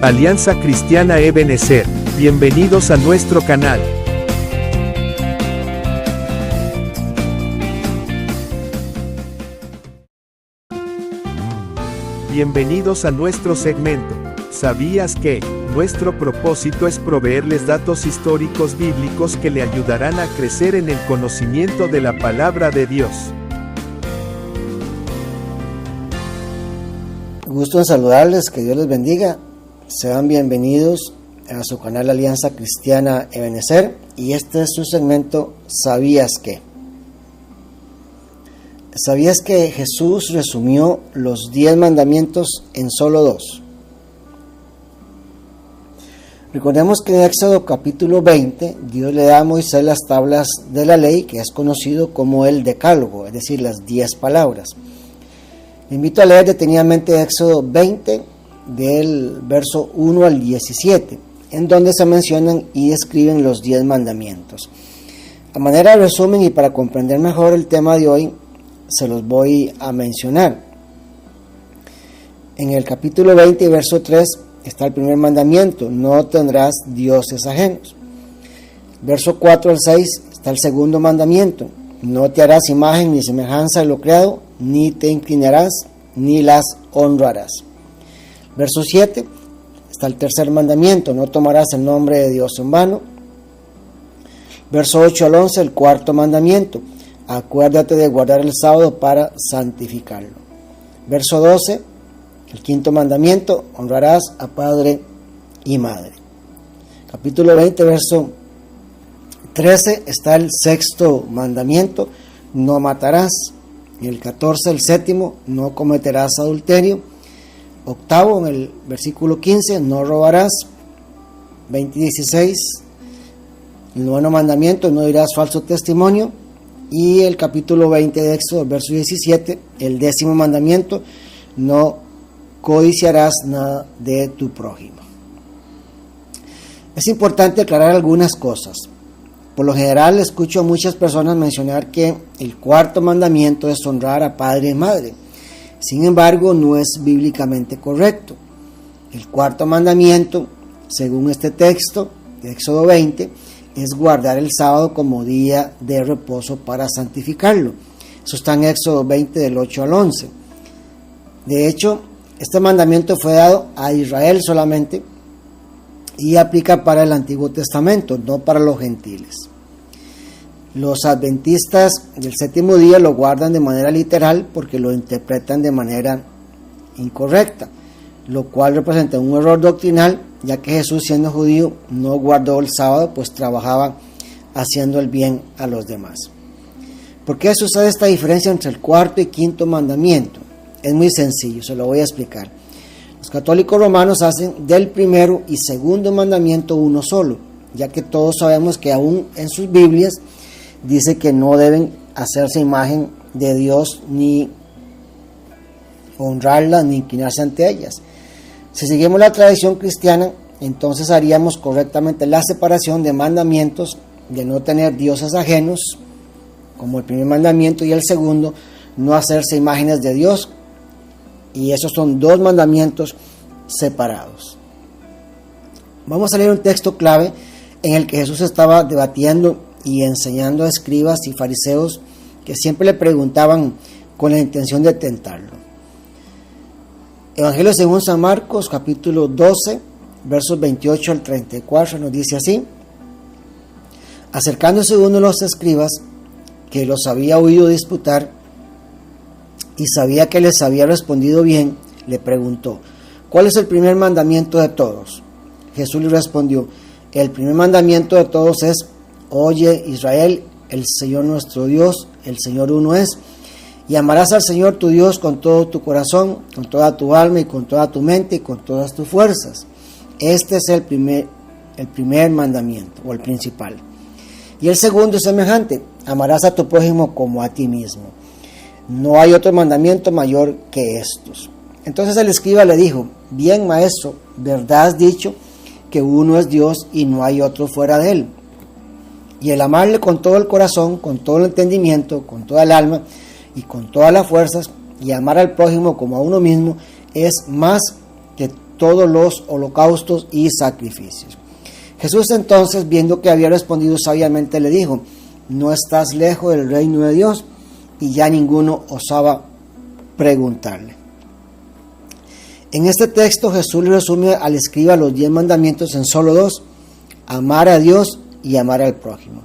Alianza Cristiana Ebenezer, bienvenidos a nuestro canal. Bienvenidos a nuestro segmento. ¿Sabías que? Nuestro propósito es proveerles datos históricos bíblicos que le ayudarán a crecer en el conocimiento de la palabra de Dios. Gusto en saludarles, que Dios les bendiga. Sean bienvenidos a su canal Alianza Cristiana Ebenezer, y este es su segmento ¿Sabías qué? ¿Sabías que Jesús resumió los 10 mandamientos en solo 2? Recordemos que en Éxodo capítulo 20, Dios le da a Moisés las tablas de la ley, que es conocido como el Decálogo, es decir, las 10 palabras. Le invito a leer detenidamente Éxodo 20, del verso 1 al 17, en donde se mencionan y describen los 10 mandamientos. A manera de resumen y para comprender mejor el tema de hoy, se los voy a mencionar. En el capítulo 20, verso 3, está el primer mandamiento: no tendrás dioses ajenos. Verso 4 al 6 está el segundo mandamiento: no te harás imagen ni semejanza de lo creado, ni te inclinarás, ni las honrarás. Verso 7 está el tercer mandamiento: no tomarás el nombre de Dios en vano. Verso 8 al 11, el cuarto mandamiento: acuérdate de guardar el sábado para santificarlo. Verso 12, el quinto mandamiento: honrarás a padre y madre. Capítulo 20, verso 13 está el sexto mandamiento: no matarás. Y el 14, el séptimo: no cometerás adulterio. Octavo, en el versículo 15, no robarás. 20:16, el noveno mandamiento: no dirás falso testimonio. Y el capítulo 20 de Éxodo, el verso 17, el 10º mandamiento: no codiciarás nada de tu prójimo. Es importante aclarar algunas cosas. Por lo general escucho a muchas personas mencionar que el cuarto mandamiento es honrar a padre y madre. Sin embargo, no es bíblicamente correcto. El cuarto mandamiento, según este texto de Éxodo 20, es guardar el sábado como día de reposo para santificarlo. Eso está en Éxodo 20 del 8 al 11. De hecho, este mandamiento fue dado a Israel solamente y aplica para el Antiguo Testamento, no para los gentiles. Los adventistas del séptimo día lo guardan de manera literal porque lo interpretan de manera incorrecta, lo cual representa un error doctrinal, ya que Jesús, siendo judío, no guardó el sábado, pues trabajaba haciendo el bien a los demás. ¿Por qué sucede esta diferencia entre el cuarto y quinto mandamiento? Es muy sencillo, se lo voy a explicar. Los católicos romanos hacen del primero y segundo mandamiento uno solo, ya que todos sabemos que aún en sus Biblias dice que no deben hacerse imagen de Dios, ni honrarla, ni inclinarse ante ellas. Si seguimos la tradición cristiana, entonces haríamos correctamente la separación de mandamientos, de no tener dioses ajenos, como el primer mandamiento, y el segundo, no hacerse imágenes de Dios. Y esos son 2 mandamientos separados. Vamos a leer un texto clave en el que Jesús estaba debatiendo y enseñando a escribas y fariseos que siempre le preguntaban con la intención de tentarlo. Evangelio según San Marcos, capítulo 12, versos 28 al 34, nos dice así: acercándose uno de los escribas, que los había oído disputar y sabía que les había respondido bien, le preguntó: ¿cuál es el primer mandamiento de todos? Jesús le respondió: el primer mandamiento de todos es: oye, Israel, el Señor nuestro Dios, el Señor uno es, y amarás al Señor tu Dios con todo tu corazón, con toda tu alma y con toda tu mente y con todas tus fuerzas. Este es el primer mandamiento, o el principal. Y el segundo es semejante: amarás a tu prójimo como a ti mismo. No hay otro mandamiento mayor que estos. Entonces el escriba le dijo: bien, maestro, verdad has dicho, que uno es Dios y no hay otro fuera de él. Y el amarle con todo el corazón, con todo el entendimiento, con toda el alma y con todas las fuerzas, y amar al prójimo como a uno mismo, es más que todos los holocaustos y sacrificios. Jesús entonces, viendo que había respondido sabiamente, le dijo: no estás lejos del reino de Dios. Y ya ninguno osaba preguntarle. En este texto Jesús le resume al escriba los 10 mandamientos en solo 2: amar a Dios y amar al prójimo.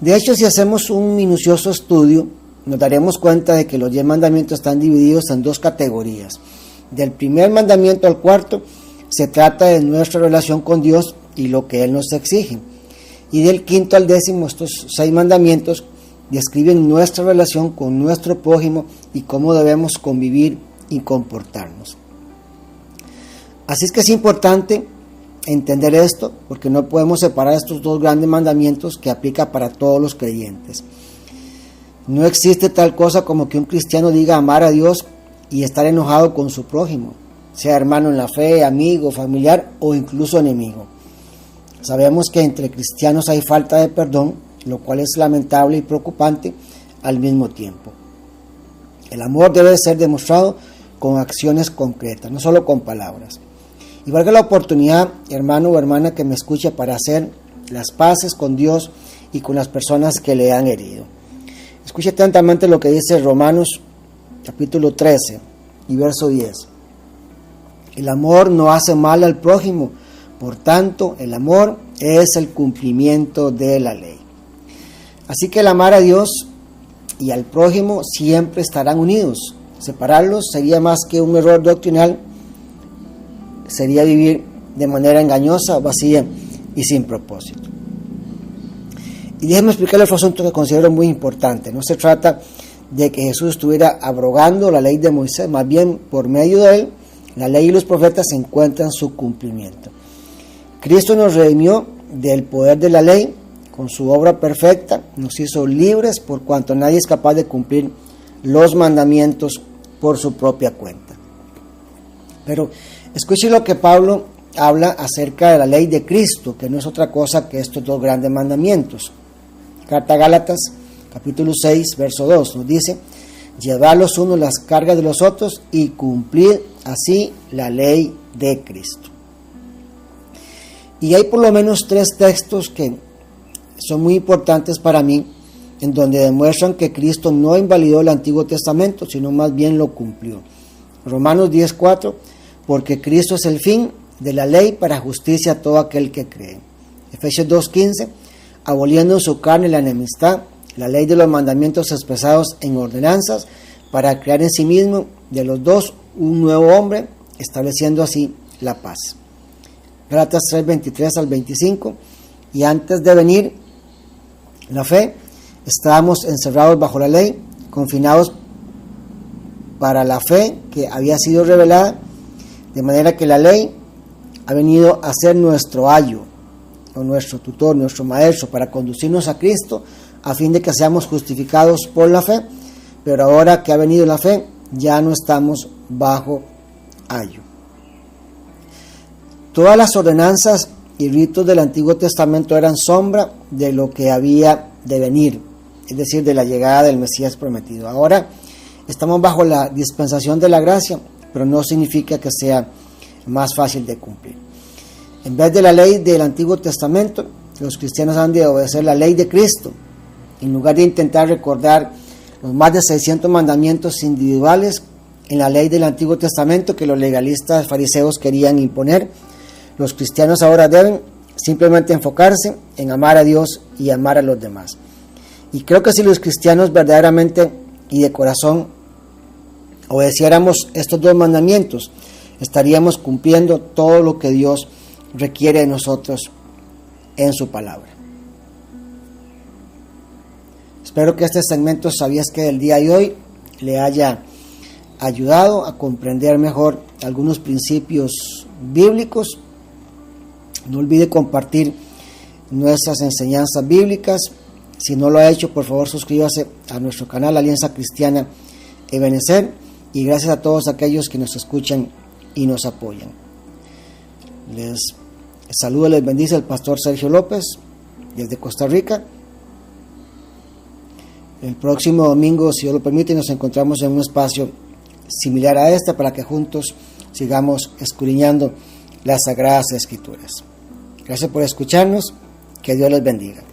De hecho, si hacemos un minucioso estudio, nos daremos cuenta de que los 10 mandamientos están divididos en 2 categorías. Del primer mandamiento al cuarto se trata de nuestra relación con Dios y lo que Él nos exige. Y del quinto al 10, estos 6 mandamientos describen nuestra relación con nuestro prójimo y cómo debemos convivir y comportarnos. Así es que es importante entender esto, porque no podemos separar estos 2 grandes mandamientos que aplica para todos los creyentes. No existe tal cosa como que un cristiano diga amar a Dios y estar enojado con su prójimo, sea hermano en la fe, amigo, familiar o incluso enemigo. Sabemos que entre cristianos hay falta de perdón, lo cual es lamentable y preocupante al mismo tiempo. El amor debe ser demostrado con acciones concretas, no solo con palabras. Y valga la oportunidad, hermano o hermana que me escuche, para hacer las paces con Dios y con las personas que le han herido. Escuche atentamente lo que dice Romanos capítulo 13 y verso 10. El amor no hace mal al prójimo, por tanto el amor es el cumplimiento de la ley. Así que el amar a Dios y al prójimo siempre estarán unidos. Separarlos sería más que un error doctrinal, sería vivir de manera engañosa, vacía y sin propósito. Y déjenme explicarles otro asunto que considero muy importante. No se trata de que Jesús estuviera abrogando la ley de Moisés, más bien por medio de él, la ley y los profetas encuentran su cumplimiento. Cristo nos redimió del poder de la ley. Con su obra perfecta nos hizo libres, por cuanto nadie es capaz de cumplir los mandamientos por su propia cuenta. Pero escuche lo que Pablo habla acerca de la ley de Cristo, que no es otra cosa que estos 2 grandes mandamientos. Carta a Gálatas, capítulo 6, verso 2, nos dice: llevad los unos las cargas de los otros y cumplid así la ley de Cristo. Y hay por lo menos 3 textos que son muy importantes para mí, en donde demuestran que Cristo no invalidó el Antiguo Testamento, sino más bien lo cumplió. Romanos 10:4, porque Cristo es el fin de la ley para justicia a todo aquel que cree. Efesios 2:15, aboliendo en su carne la enemistad, la ley de los mandamientos expresados en ordenanzas, para crear en sí mismo de los dos un nuevo hombre, estableciendo así la paz. Gálatas 3:23 al 25, y antes de venir la fe, estábamos encerrados bajo la ley, confinados para la fe que había sido revelada, de manera que la ley ha venido a ser nuestro ayo, o nuestro tutor, nuestro maestro, para conducirnos a Cristo, a fin de que seamos justificados por la fe. Pero ahora que ha venido la fe, ya no estamos bajo ayo. Todas las ordenanzas y ritos del Antiguo Testamento eran sombra de lo que había de venir, es decir, de la llegada del Mesías prometido. Ahora estamos bajo la dispensación de la gracia, pero no significa que sea más fácil de cumplir. En vez de la ley del Antiguo Testamento, los cristianos han de obedecer la ley de Cristo, en lugar de intentar recordar los más de 600 mandamientos individuales en la ley del Antiguo Testamento que los legalistas fariseos querían imponer. Los cristianos ahora deben simplemente enfocarse en amar a Dios y amar a los demás. Y creo que si los cristianos verdaderamente y de corazón obedeciéramos estos 2 mandamientos, estaríamos cumpliendo todo lo que Dios requiere de nosotros en su palabra. Espero que este segmento ¿Sabías qué? Del día de hoy le haya ayudado a comprender mejor algunos principios bíblicos. No olvide compartir nuestras enseñanzas bíblicas. Si no lo ha hecho, por favor suscríbase a nuestro canal Alianza Cristiana Ebenecer, y gracias a todos aquellos que nos escuchan y nos apoyan. Les saluda, les bendice el pastor Sergio López desde Costa Rica. El próximo domingo, si Dios lo permite, nos encontramos en un espacio similar a este para que juntos sigamos escudriñando las Sagradas Escrituras. Gracias por escucharnos, que Dios les bendiga.